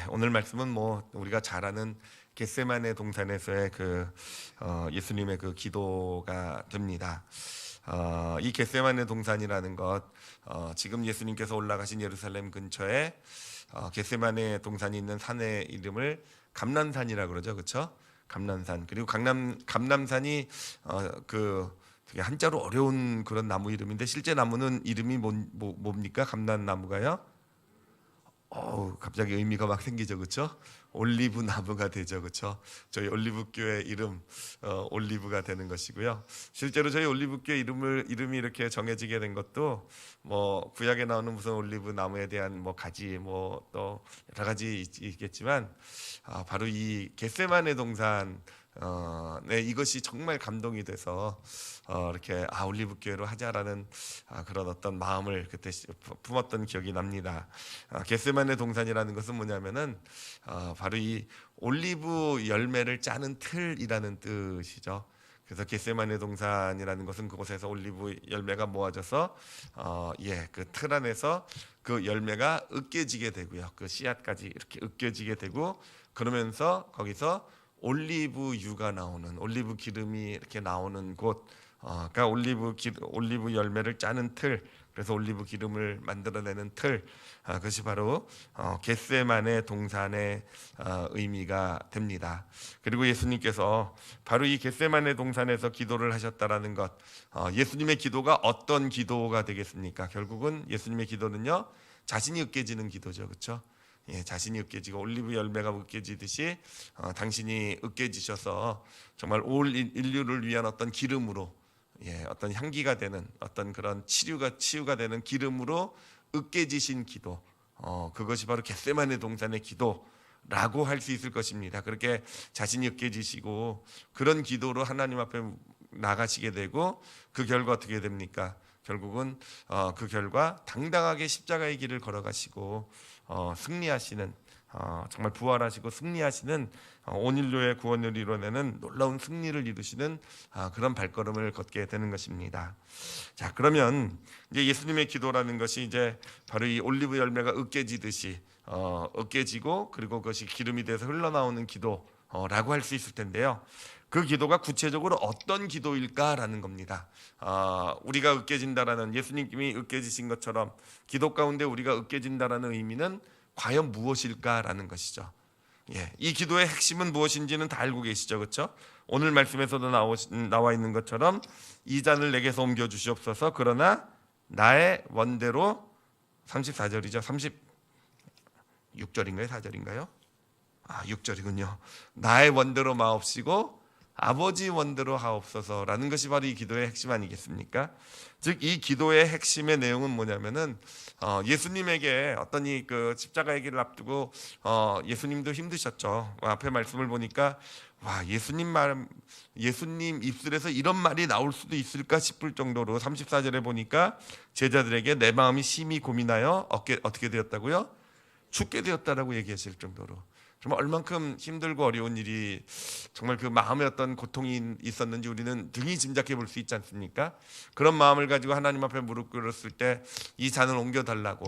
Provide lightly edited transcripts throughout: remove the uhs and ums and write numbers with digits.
오늘 말씀은 뭐 우리가 잘 아는 겟세마네 동산에서의 예수님의 그 기도가 됩니다. 이 겟세마네 동산이라는 것, 지금 예수님께서 올라가신 예루살렘 근처에 겟세마네 동산이 있는 산의 이름을 감람산이라고 그러죠, 그렇죠? 감람산. 그리고 감람산이 되게 한자로 어려운 그런 나무 이름인데 실제 나무는 이름이 뭡니까? 감람나무가요? 갑자기 의미가 막 생기죠, 그렇죠? 올리브 나무가 되죠, 그렇죠? 저희 올리브교회 이름 올리브가 되는 것이고요. 실제로 저희 올리브교회 이름이 이렇게 정해지게 된 것도 뭐 구약에 나오는 무슨 올리브 나무에 대한 뭐 가지 뭐 또 여러 가지 있겠지만 바로 이 겟세마네 동산 네, 이것이 정말 감동이 돼서 이렇게 올리브교회로 하자라는 그런 어떤 마음을 그때 품었던 기억이 납니다. 겟세마네 동산이라는 것은 뭐냐면은 바로 이 올리브 열매를 짜는 틀이라는 뜻이죠. 그래서 겟세마네 동산이라는 것은 그곳에서 올리브 열매가 모아져서 그 틀 안에서 그 열매가 으깨지게 되고요. 그 씨앗까지 이렇게 으깨지게 되고 그러면서 거기서 올리브유가 나오는 올리브 기름이 이렇게 나오는 곳, 그러니까 올리브 열매를 짜는 틀, 그래서 올리브 기름을 만들어내는 틀, 그것이 바로 겟세마네 동산의 의미가 됩니다. 그리고 예수님께서 바로 이 겟세마네 동산에서 기도를 하셨다라는 것, 예수님의 기도가 어떤 기도가 되겠습니까? 결국은 예수님의 기도는요, 자신이 으깨지는 기도죠, 그렇죠? 자신이 으깨지고 올리브 열매가 으깨지듯이 당신이 으깨지셔서 정말 올 인류를 위한 어떤 기름으로, 어떤 향기가 되는 어떤 그런 치유가 되는 기름으로 으깨지신 기도, 그것이 바로 겟세마네 동산의 기도라고 할 수 있을 것입니다. 그렇게 자신이 으깨지시고 그런 기도로 하나님 앞에 나가시게 되고 그 결과 어떻게 됩니까? 결국은 그 결과 당당하게 십자가의 길을 걸어가시고 승리하시는, 정말 부활하시고 승리하시는, 온 인류의 구원을 이뤄내는 놀라운 승리를 이루시는 그런 발걸음을 걷게 되는 것입니다. 자, 그러면 이제 예수님의 기도라는 것이 이제 바로 이 올리브 열매가 으깨지듯이 으깨지고 그리고 그것이 기름이 돼서 흘러나오는 기도라고 할 수 있을 텐데요. 그 기도가 구체적으로 어떤 기도일까라는 겁니다. 우리가 으깨진다라는, 예수님이 으깨지신 것처럼 기도 가운데 우리가 으깨진다라는 의미는 과연 무엇일까라는 것이죠. 이 기도의 핵심은 무엇인지는 다 알고 계시죠, 그렇죠? 오늘 말씀에서도 나와 있는 것처럼 이 잔을 내게서 옮겨 주시옵소서. 그러나 나의 원대로, 34절이죠. 36절인가요? 4절인가요? 6절이군요. 나의 원대로 마옵시고 아버지 원대로 하옵소서라는 것이 바로 이 기도의 핵심 아니겠습니까? 즉 이 기도의 핵심의 내용은 뭐냐면은 예수님에게 어떤 그 십자가의 길을 앞두고 예수님도 힘드셨죠. 앞에 말씀을 보니까 예수님 입술에서 이런 말이 나올 수도 있을까 싶을 정도로 34절에 보니까 제자들에게 내 마음이 심히 고민하여 어떻게 되었다고요? 죽게 되었다라고 얘기하실 정도로 정말 얼만큼 힘들고 어려운 일이, 정말 그 마음에 어떤 고통이 있었는지 우리는 등이 짐작해 볼 수 있지 않습니까? 그런 마음을 가지고 하나님 앞에 무릎 꿇었을 때 이 잔을 옮겨달라고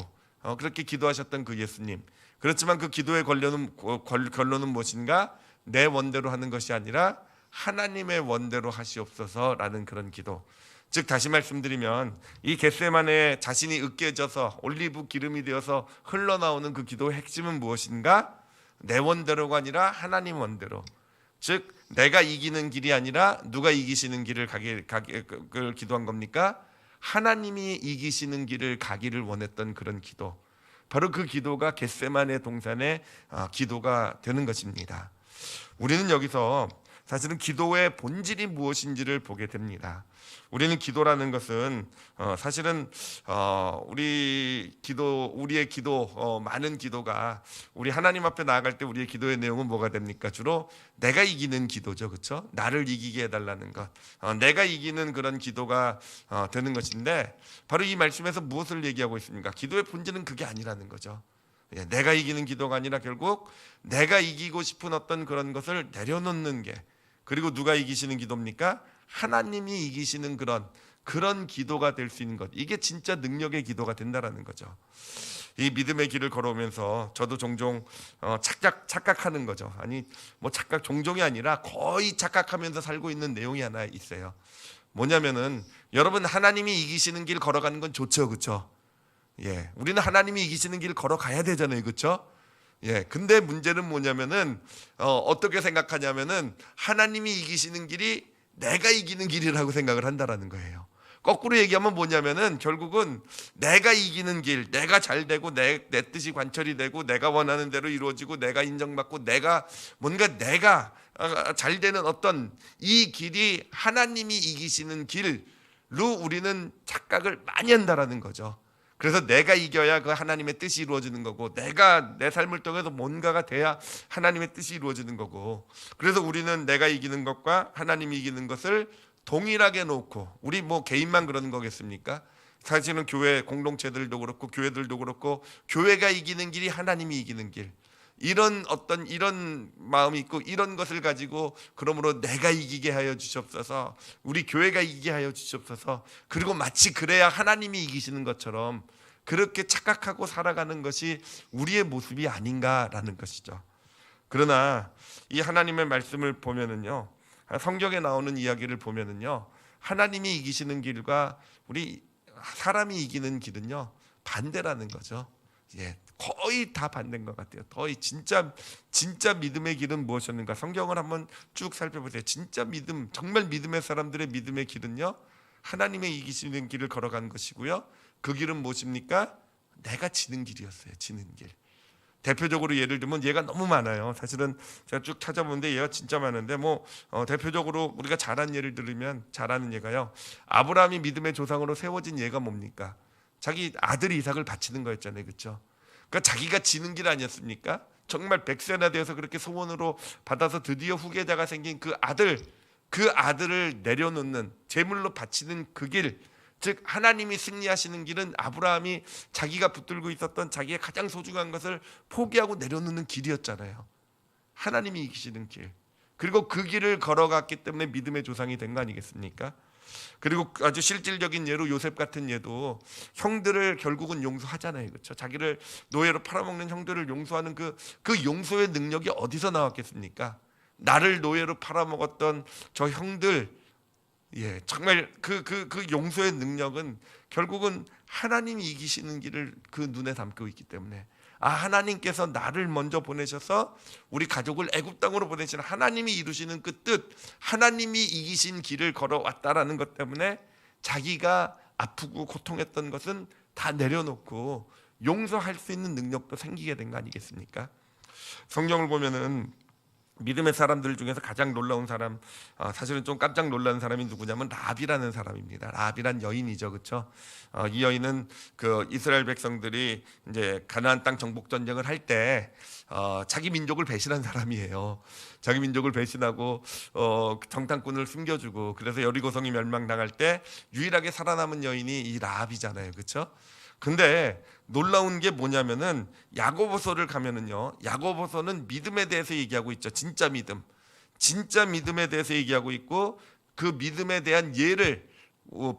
그렇게 기도하셨던 그 예수님. 그렇지만 그 기도의 결론은 무엇인가? 내 원대로 하는 것이 아니라 하나님의 원대로 하시옵소서라는 그런 기도. 즉 다시 말씀드리면 이 겟세마네 자신이 으깨져서 올리브 기름이 되어서 흘러나오는 그 기도의 핵심은 무엇인가? 내 원대로가 아니라 하나님 원대로, 즉 내가 이기는 길이 아니라 누가 이기시는 길을 가기를 기도한 겁니까? 하나님이 이기시는 길을 가기를 원했던 그런 기도, 바로 그 기도가 겟세마네 동산의 기도가 되는 것입니다. 우리는 여기서 사실은 기도의 본질이 무엇인지를 보게 됩니다. 우리는 기도라는 것은 사실은 우리의 기도, 많은 기도가 우리 하나님 앞에 나아갈 때 우리의 기도의 내용은 뭐가 됩니까? 주로 내가 이기는 기도죠, 그렇죠? 나를 이기게 해달라는 것, 내가 이기는 그런 기도가 되는 것인데, 바로 이 말씀에서 무엇을 얘기하고 있습니까? 기도의 본질은 그게 아니라는 거죠. 내가 이기는 기도가 아니라 결국 내가 이기고 싶은 어떤 그런 것을 내려놓는 게, 그리고 누가 이기시는 기도입니까? 하나님이 이기시는 그런 기도가 될 수 있는 것, 이게 진짜 능력의 기도가 된다라는 거죠. 이 믿음의 길을 걸어오면서 저도 종종 착각하는 거죠. 아니 뭐 종종이 아니라 거의 착각하면서 살고 있는 내용이 하나 있어요. 뭐냐면은 여러분, 하나님이 이기시는 길 걸어가는 건 좋죠, 그렇죠? 예, 우리는 하나님이 이기시는 길 걸어가야 되잖아요, 그렇죠? 예, 근데 문제는 뭐냐면은 어떻게 생각하냐면은 하나님이 이기시는 길이 내가 이기는 길이라고 생각을 한다라는 거예요. 거꾸로 얘기하면 뭐냐면은 결국은 내가 이기는 길, 내가 잘 되고 내 뜻이 관철이 되고 내가 원하는 대로 이루어지고 내가 인정받고 내가 잘 되는 어떤 이 길이 하나님이 이기시는 길로 우리는 착각을 많이 한다라는 거죠. 그래서 내가 이겨야 그 하나님의 뜻이 이루어지는 거고, 내가 내 삶을 통해서 뭔가가 돼야 하나님의 뜻이 이루어지는 거고, 그래서 우리는 내가 이기는 것과 하나님이 이기는 것을 동일하게 놓고, 우리 뭐 개인만 그러는 거겠습니까? 사실은 교회 공동체들도 그렇고 교회들도 그렇고, 교회가 이기는 길이 하나님이 이기는 길, 이런 마음이 있고, 이런 것을 가지고 그러므로 내가 이기게 하여 주시옵소서, 우리 교회가 이기게 하여 주시옵소서, 그리고 마치 그래야 하나님이 이기시는 것처럼 그렇게 착각하고 살아가는 것이 우리의 모습이 아닌가라는 것이죠. 그러나 이 하나님의 말씀을 보면은요, 성경에 나오는 이야기를 보면은요, 하나님이 이기시는 길과 우리 사람이 이기는 길은요 반대라는 거죠. 예, 거의 다 반대인 것 같아요. 거의 진짜 믿음의 길은 무엇이었는가? 성경을 한번 쭉 살펴보세요. 진짜 믿음, 정말 믿음의 사람들의 믿음의 길은요, 하나님의 이기시는 길을 걸어가는 것이고요. 그 길은 무엇입니까? 내가 지는 길이었어요. 지는 길. 대표적으로 예를 들면 얘가 너무 많아요. 사실은 제가 쭉 찾아보는데 얘가 진짜 많은데 대표적으로 우리가 잘한 예를 들으면, 잘하는 예가요, 아브라함이 믿음의 조상으로 세워진 예가 뭡니까? 자기 아들 이삭을 바치는 거였잖아요, 그렇죠? 그러니까 자기가 지는 길 아니었습니까? 정말 100세나 되어서 그렇게 소원으로 받아서 드디어 후계자가 생긴 그 아들을 내려놓는, 제물로 바치는 그 길, 즉 하나님이 승리하시는 길은 아브라함이 자기가 붙들고 있었던 자기의 가장 소중한 것을 포기하고 내려놓는 길이었잖아요. 하나님이 이기시는 길. 그리고 그 길을 걸어갔기 때문에 믿음의 조상이 된 거 아니겠습니까? 그리고 아주 실질적인 예로 요셉 같은 예도 형들을 결국은 용서하잖아요, 그렇죠? 자기를 노예로 팔아먹는 형들을 용서하는 그 용서의 능력이 어디서 나왔겠습니까? 나를 노예로 팔아먹었던 저 형들, 예, 정말 그 용서의 능력은 결국은 하나님이 이기시는 길을 그 눈에 담고 있기 때문에, 하나님께서 나를 먼저 보내셔서 우리 가족을 애굽 땅으로 보내시는 하나님이 이루시는 그 뜻, 하나님이 이기신 길을 걸어왔다라는 것 때문에 자기가 아프고 고통했던 것은 다 내려놓고 용서할 수 있는 능력도 생기게 된 거 아니겠습니까? 성경을 보면은 믿음의 사람들 중에서 가장 놀라운 사람, 사실은 좀 깜짝 놀란 사람이 누구냐면 라합이라는 사람입니다. 라합이란 여인이죠, 그렇죠? 이 여인은 그 이스라엘 백성들이 이제 가나안 땅 정복 전쟁을 할 때 자기 민족을 배신한 사람이에요. 자기 민족을 배신하고 정탐꾼을 숨겨주고, 그래서 여리고성이 멸망당할 때 유일하게 살아남은 여인이 이 라합이잖아요, 그렇죠? 근데 놀라운 게 뭐냐면은 야고보서를 가면은요, 야고보서는 믿음에 대해서 얘기하고 있죠. 진짜 믿음에 대해서 얘기하고 있고, 그 믿음에 대한 예를,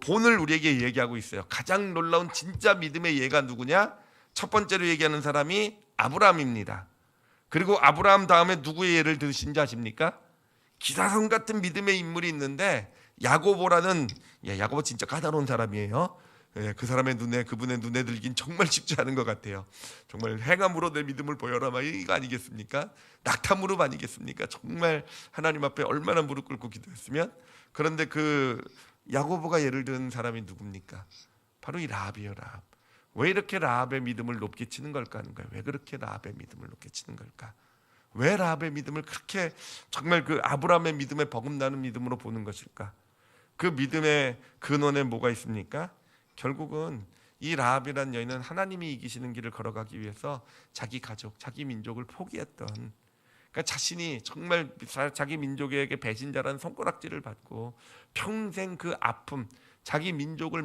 본을 우리에게 얘기하고 있어요. 가장 놀라운 진짜 믿음의 예가 누구냐? 첫 번째로 얘기하는 사람이 아브라함입니다. 그리고 아브라함 다음에 누구의 예를 들으신지 아십니까? 기사성 같은 믿음의 인물이 있는데, 야고보라는, 야고보 진짜 까다로운 사람이에요. 예, 그분의 눈에 들긴 정말 쉽지 않은 것 같아요. 정말 행함으로 내 믿음을 보여라, 이거 아니겠습니까? 낙타무릎 아니겠습니까? 정말 하나님 앞에 얼마나 무릎 꿇고 기도했으면. 그런데 그 야고보가 예를 든 사람이 누굽니까? 바로 이 라합이에요. 라합. 왜 이렇게 라합의 믿음을 높게 치는 걸까 하는 거예요. 왜 그렇게 라합의 믿음을 높게 치는 걸까? 왜 라합의 믿음을 그렇게 정말 그 아브라함의 믿음에 버금나는 믿음으로 보는 것일까? 그 믿음의 근원에 뭐가 있습니까? 결국은 이 라합이라는 여인은 하나님이 이기시는 길을 걸어가기 위해서 자기 가족, 자기 민족을 포기했던, 그러니까 자신이 정말 자기 민족에게 배신자라는 손가락질을 받고 평생 그 아픔, 자기 민족을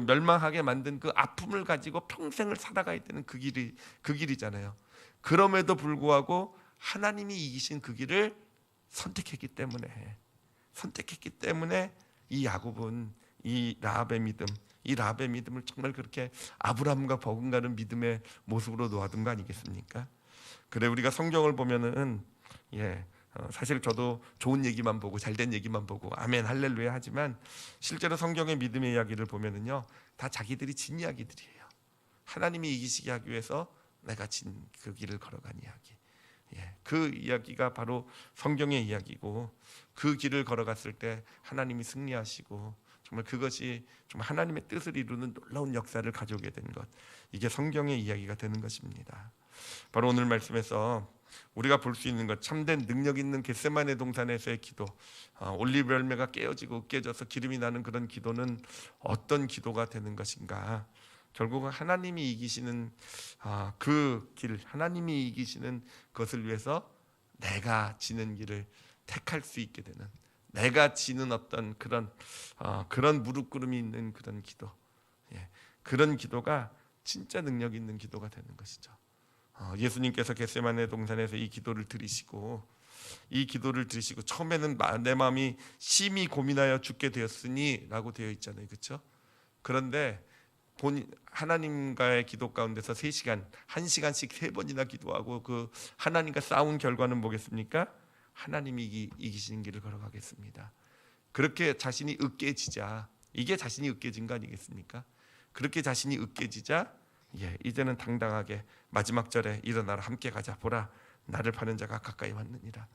멸망하게 만든 그 아픔을 가지고 평생을 살아가야 되는 그 길이잖아요. 그럼에도 불구하고 하나님이 이기신 그 길을 선택했기 때문에 이 야곱은 이 라합의 믿음, 이 라합의 믿음을 정말 그렇게 아브라함과 버금가는 믿음의 모습으로 놓아둔 거 아니겠습니까? 그래 우리가 성경을 보면은 사실 저도 좋은 얘기만 보고 잘된 얘기만 보고 아멘 할렐루야 하지만 실제로 성경의 믿음의 이야기를 보면은요 다 자기들이 진 이야기들이에요. 하나님이 이기시게 하기 위해서 내가 진 그 길을 걸어간 이야기. 그 이야기가 바로 성경의 이야기고 그 길을 걸어갔을 때 하나님이 승리하시고 정말 그것이 정말 하나님의 뜻을 이루는 놀라운 역사를 가져오게 된 것, 이게 성경의 이야기가 되는 것입니다. 바로 오늘 말씀에서 우리가 볼 수 있는 것, 참된 능력 있는 겟세마네 동산에서의 기도, 올리브 열매가 깨져서 기름이 나는 그런 기도는 어떤 기도가 되는 것인가? 결국은 하나님이 이기시는 그 길, 하나님이 이기시는 것을 위해서 내가 지는 길을 택할 수 있게 되는, 내가 지는 어떤 그런 무릎 꿇음이 있는 그런 기도, 그런 기도가 진짜 능력 있는 기도가 되는 것이죠. 예수님께서 겟세마네 동산에서 이 기도를 드리시고 처음에는 내 마음이 심히 고민하여 죽게 되었으니라고 되어 있잖아요, 그렇죠? 그런데 하나님과의 기도 가운데서 3시간, 1시간씩 3번이나 기도하고 그 하나님과 싸운 결과는 뭐겠습니까? 하나님이 이기시는 길을 걸어가겠습니다. 그렇게 자신이 으깨지자, 이게 자신이 으깨진 거 아니겠습니까? 그렇게 자신이 으깨지자 이제는 당당하게 마지막 절에 일어나라 함께 가자 보라 나를 파는 자가 가까이 왔느니라.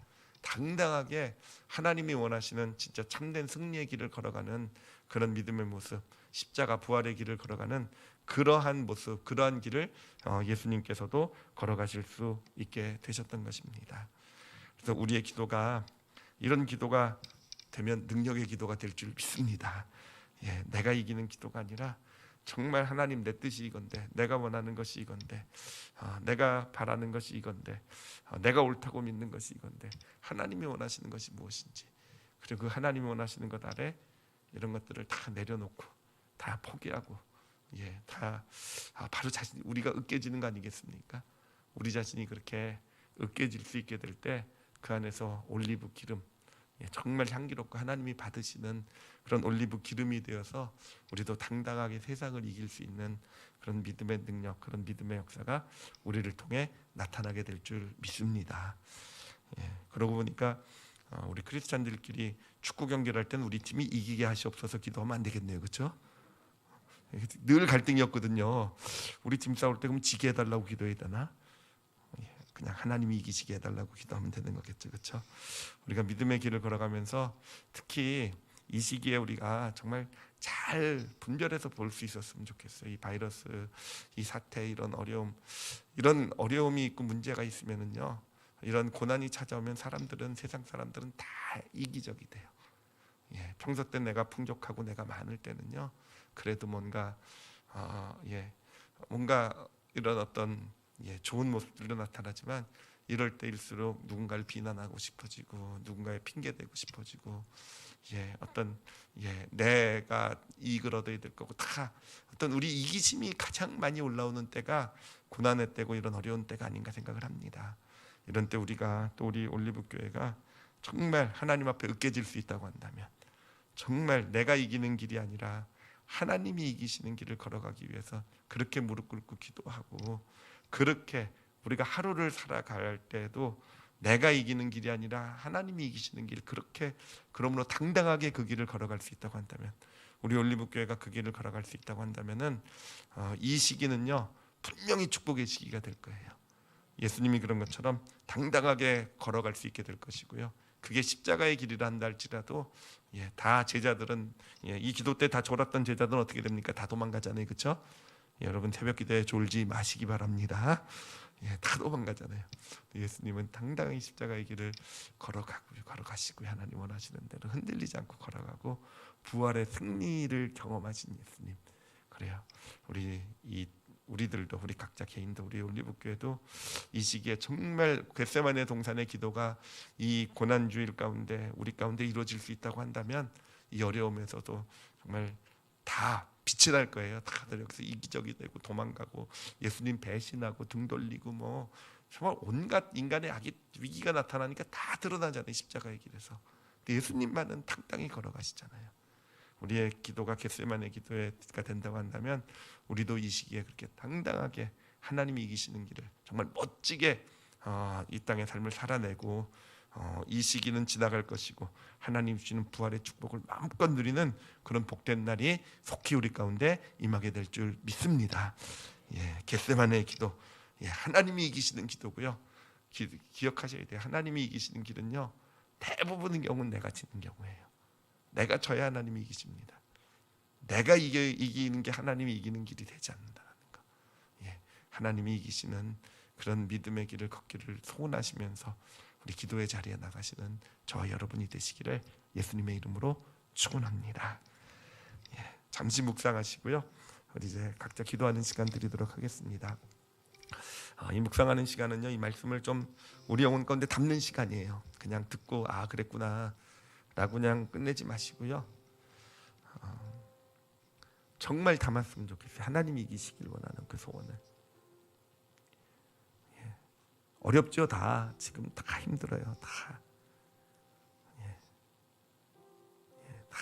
당당하게 하나님이 원하시는 진짜 참된 승리의 길을 걸어가는 그런 믿음의 모습, 십자가 부활의 길을 걸어가는 그러한 모습, 그러한 길을 예수님께서도 걸어가실 수 있게 되셨던 것입니다. 그래서 우리의 기도가 이런 기도가 되면 능력의 기도가 될 줄 믿습니다. 내가 이기는 기도가 아니라 정말 하나님 내 뜻이 이건데, 내가 원하는 것이 이건데, 내가 바라는 것이 이건데, 내가 옳다고 믿는 것이 이건데, 하나님이 원하시는 것이 무엇인지, 그리고 그 하나님이 원하시는 것 아래 이런 것들을 다 내려놓고 다 포기하고 다 바로 우리가 으깨지는 거 아니겠습니까? 우리 자신이 그렇게 으깨질 수 있게 될 때 그 안에서 올리브 기름, 정말 향기롭고 하나님이 받으시는 그런 올리브 기름이 되어서 우리도 당당하게 세상을 이길 수 있는 그런 믿음의 능력, 그런 믿음의 역사가 우리를 통해 나타나게 될 줄 믿습니다. 그러고 보니까 우리 크리스찬들끼리 축구 경기를 할 때는 우리 팀이 이기게 하시옵소서 기도하면 안 되겠네요, 그렇죠? 늘 갈등이었거든요. 우리 팀 싸울 때 그럼 지게 해달라고 기도해야 되나? 그냥 하나님이 이기시게 해달라고 기도하면 되는 거겠죠, 그렇죠? 우리가 믿음의 길을 걸어가면서 특히 이 시기에 우리가 정말 잘 분별해서 볼 수 있었으면 좋겠어요. 이 바이러스, 이 사태, 이런 어려움이 있고 문제가 있으면은요, 이런 고난이 찾아오면 세상 사람들은 다 이기적이 돼요. 평소 때 내가 풍족하고 내가 많을 때는요, 그래도 뭔가 이런 어떤 좋은 모습들도 나타나지만 이럴 때일수록 누군가를 비난하고 싶어지고 누군가에 핑계대고 싶어지고 내가 이익을 얻어야 될 거고 다 어떤 우리 이기심이 가장 많이 올라오는 때가 고난의 때고 이런 어려운 때가 아닌가 생각을 합니다. 이런 때 우리가 또 우리 올리브 교회가 정말 하나님 앞에 으깨질 수 있다고 한다면 정말 내가 이기는 길이 아니라 하나님이 이기시는 길을 걸어가기 위해서 그렇게 무릎 꿇고 기도하고 그렇게 우리가 하루를 살아갈 때도 내가 이기는 길이 아니라 하나님이 이기시는 길, 그렇게 그러므로 당당하게 그 길을 걸어갈 수 있다고 한다면 우리 올리브 교회가 그 길을 걸어갈 수 있다고 한다면은 이 시기는요 분명히 축복의 시기가 될 거예요. 예수님이 그런 것처럼 당당하게 걸어갈 수 있게 될 것이고요. 그게 십자가의 길이라 한다 할지라도 다 제자들은 이 기도 때 다 졸았던 제자들은 어떻게 됩니까? 다 도망가잖아요, 그렇죠? 여러분 새벽 기도에 졸지 마시기 바랍니다. 다 도망가잖아요. 예수님은 당당히 십자가의 길을 걸어가시고 하나님 원하시는 대로 흔들리지 않고 걸어가고 부활의 승리를 경험하신 예수님. 그래요. 우리들도 우리 각자 개인도 우리 올리브교회도 이 시기에 정말 겟세마네 동산의 기도가 이 고난주일 가운데 우리 가운데 이루어질 수 있다고 한다면 이 어려움에서도 정말 다 빛이 날 거예요. 다들 여기서 이기적이 되고 도망가고 예수님 배신하고 등 돌리고 뭐 정말 온갖 인간의 위기가 나타나니까 다 드러나잖아요. 십자가의 길에서. 근데 예수님만은 당당히 걸어가시잖아요. 우리의 기도가 겟세마네 기도가 된다고 한다면 우리도 이 시기에 그렇게 당당하게 하나님이 이기시는 길을 정말 멋지게 이 땅의 삶을 살아내고 이 시기는 지나갈 것이고 하나님 주시는 부활의 축복을 마음껏 누리는 그런 복된 날이 속히 우리 가운데 임하게 될 줄 믿습니다. 겟세마네의 기도, 하나님이 이기시는 기도고요. 기억하셔야 돼요. 하나님이 이기시는 길은요, 대부분의 경우는 내가 지는 경우예요. 내가 져야 하나님이 이기십니다. 내가 이기는 게 하나님이 이기는 길이 되지 않는다는 거. 하나님이 이기시는 그런 믿음의 길을 걷기를 소원하시면서 우리 기도의 자리에 나가시는 저와 여러분이 되시기를 예수님의 이름으로 축원합니다. 잠시 묵상하시고요. 우리 이제 각자 기도하는 시간 드리도록 하겠습니다. 이 묵상하는 시간은요, 이 말씀을 좀 우리 영혼 가운데 담는 시간이에요. 그냥 듣고 그랬구나 라고 그냥 끝내지 마시고요. 정말 담았으면 좋겠어요. 하나님이 이기시길 원하는 그 소원을. 어렵죠. 다 지금 다 힘들어요. 다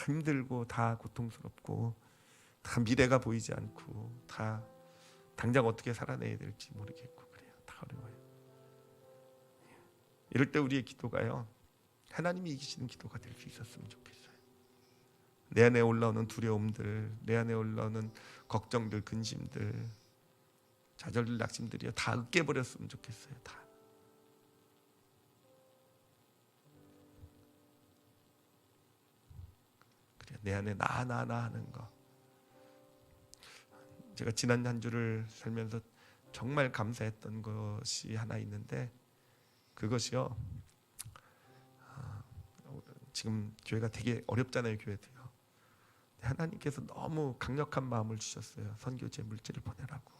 힘들고 다 고통스럽고 다 미래가 보이지 않고 다 당장 어떻게 살아내야 될지 모르겠고 그래요. 다 어려워요. 이럴 때 우리의 기도가요, 하나님이 이기시는 기도가 될 수 있었으면 좋겠어요. 내 안에 올라오는 두려움들, 내 안에 올라오는 걱정들, 근심들, 좌절들, 낙심들이요, 다 으깨버렸으면 좋겠어요. 다. 그래, 내 안에 나 하는 거. 제가 지난 한 주를 살면서 정말 감사했던 것이 하나 있는데, 그것이요, 지금 교회가 되게 어렵잖아요. 교회도요. 하나님께서 너무 강력한 마음을 주셨어요. 선교지에 물질을 보내라고.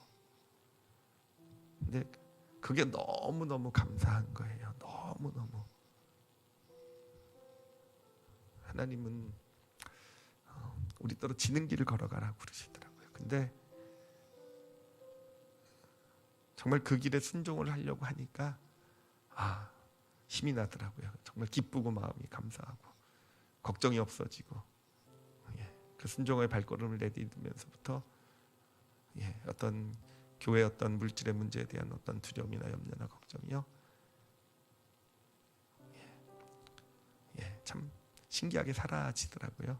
근데 그게 너무너무 감사한 거예요. 너무너무. 하나님은 우리 따로 지는 길을 걸어가라고 그러시더라고요. 근데 정말 그 길에 순종을 하려고 하니까 힘이 나더라고요. 정말 기쁘고 마음이 감사하고 걱정이 없어지고, 그 순종의 발걸음을 내딛으면서부터 어떤 교회 어떤 물질의 문제에 대한 어떤 두려움이나 염려나 걱정이요, 참 신기하게 사라지더라고요.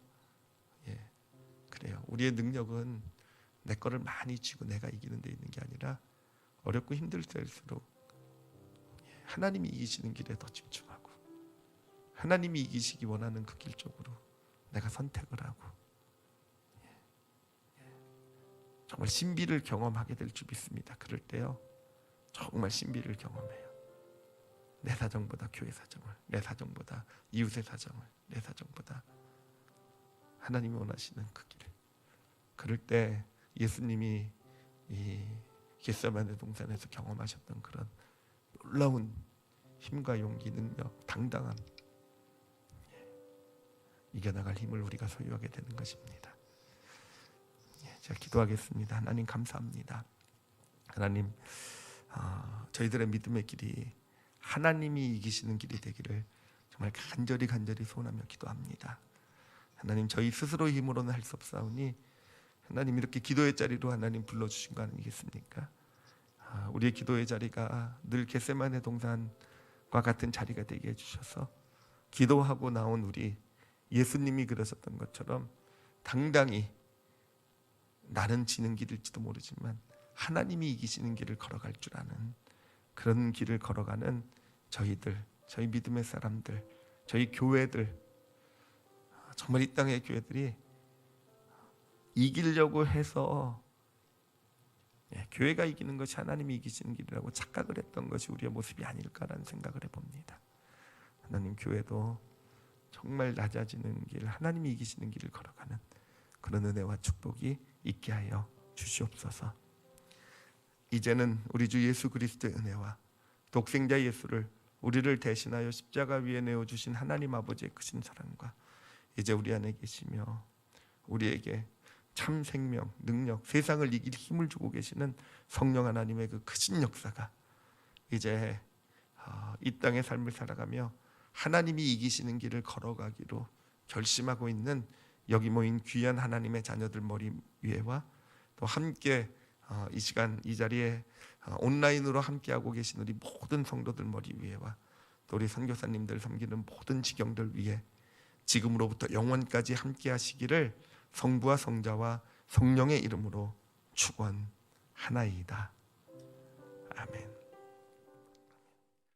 그래요. 우리의 능력은 내 거를 많이 쥐고 내가 이기는 데 있는 게 아니라 어렵고 힘들 때일수록 하나님이 이기시는 길에 더 집중하고 하나님이 이기시기 원하는 그 길 쪽으로 내가 선택을 하고 정말 신비를 경험하게 될 줄 믿습니다. 그럴 때요, 정말 신비를 경험해요. 내 사정보다 교회 사정을, 내 사정보다 이웃의 사정을, 내 사정보다 하나님이 원하시는 그 길을. 그럴 때 예수님이 이 겟세마네 동산에서 경험하셨던 그런 놀라운 힘과 용기, 능력, 당당함, 이겨나갈 힘을 우리가 소유하게 되는 것입니다. 제가 기도하겠습니다. 하나님 감사합니다. 하나님, 저희들의 믿음의 길이 하나님이 이기시는 길이 되기를 정말 간절히 소원하며 기도합니다. 하나님, 저희 스스로의 힘으로는 할 수 없사오니 하나님, 이렇게 기도의 자리로 하나님 불러주신 거 아니겠습니까? 우리의 기도의 자리가 늘 겟세마네 동산과 같은 자리가 되게 해주셔서 기도하고 나온 우리, 예수님이 그러셨던 것처럼 당당히 나는 지는 길일지도 모르지만 하나님이 이기시는 길을 걸어갈 줄 아는 그런 길을 걸어가는 저희들, 저희 믿음의 사람들, 저희 교회들, 정말 이 땅의 교회들이 이기려고 해서 교회가 이기는 것이 하나님이 이기시는 길이라고 착각을 했던 것이 우리의 모습이 아닐까라는 생각을 해봅니다. 하나님, 교회도 정말 낮아지는 길, 하나님이 이기시는 길을 걸어가는 그런 은혜와 축복이 있게 하여 주시옵소서. 이제는 우리 주 예수 그리스도의 은혜와 독생자 예수를 우리를 대신하여 십자가 위에 내어주신 하나님 아버지의 크신 사랑과 이제 우리 안에 계시며 우리에게 참 생명, 능력, 세상을 이길 힘을 주고 계시는 성령 하나님의 그 크신 역사가 이제 이 땅의 삶을 살아가며 하나님이 이기시는 길을 걸어가기로 결심하고 있는 여기 모인 귀한 하나님의 자녀들 머리 위에와 또 함께 이 시간 이 자리에 온라인으로 함께하고 계신 우리 모든 성도들 머리 위에와 또 우리 선교사님들 섬기는 모든 지경들 위에 지금으로부터 영원까지 함께하시기를 성부와 성자와 성령의 이름으로 축원하나이다. 아멘.